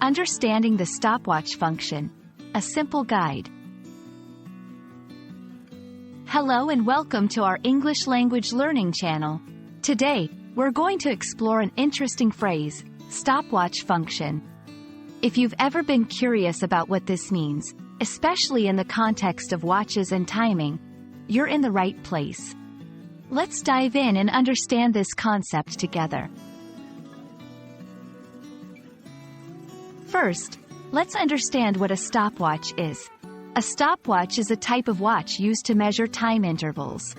Understanding the stopwatch function. A simple guide. Hello and welcome to our English language learning channel. Today, we're going to explore an interesting phrase, stopwatch function. If you've ever been curious about what this means, especially in the context of watches and timing, you're in the right place. Let's dive in and understand this concept together. First, let's understand what a stopwatch is. A stopwatch is a type of watch used to measure time intervals.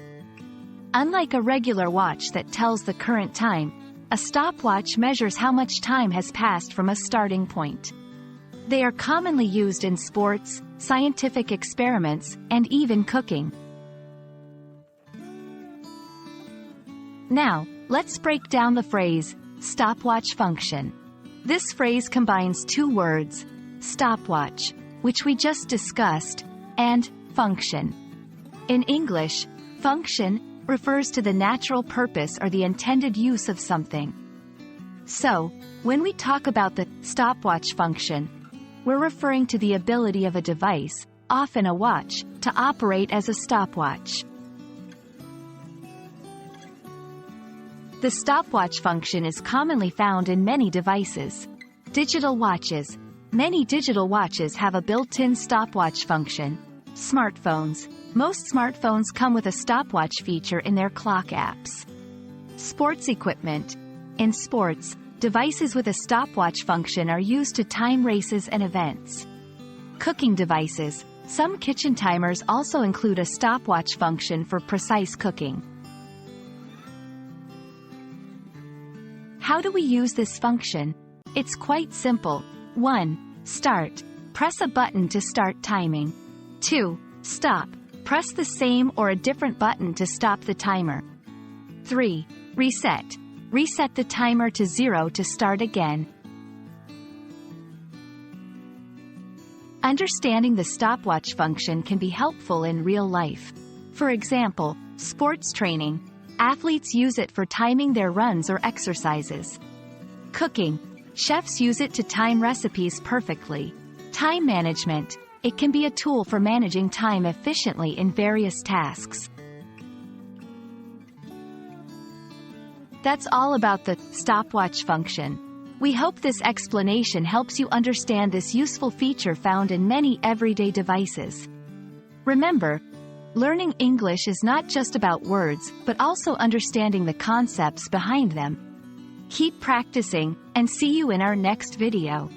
Unlike a regular watch that tells the current time, a stopwatch measures how much time has passed from a starting point. They are commonly used in sports, scientific experiments, and even cooking. Now, let's break down the phrase, stopwatch function. This phrase combines two words, stopwatch, which we just discussed, and function. In English, function refers to the natural purpose or the intended use of something. So, when we talk about the stopwatch function, we're referring to the ability of a device, often a watch, to operate as a stopwatch. The stopwatch function is commonly found in many devices. Digital watches. Many digital watches have a built-in stopwatch function. Smartphones. Most smartphones come with a stopwatch feature in their clock apps. Sports equipment. In sports, devices with a stopwatch function are used to time races and events. Cooking devices. Some kitchen timers also include a stopwatch function for precise cooking. How do we use this function? It's quite simple. 1. Start. Press a button to start timing. 2. Stop. Press the same or a different button to stop the timer. 3. Reset. Reset the timer to 0 to start again. Understanding the stopwatch function can be helpful in real life. For example, sports training. Athletes use it for timing their runs or exercises. Cooking. Chefs use it to time recipes perfectly. Time management. It can be a tool for managing time efficiently in various tasks. That's all about the stopwatch function. We hope this explanation helps you understand this useful feature found in many everyday devices. Remember, learning English is not just about words, but also understanding the concepts behind them. Keep practicing, and see you in our next video.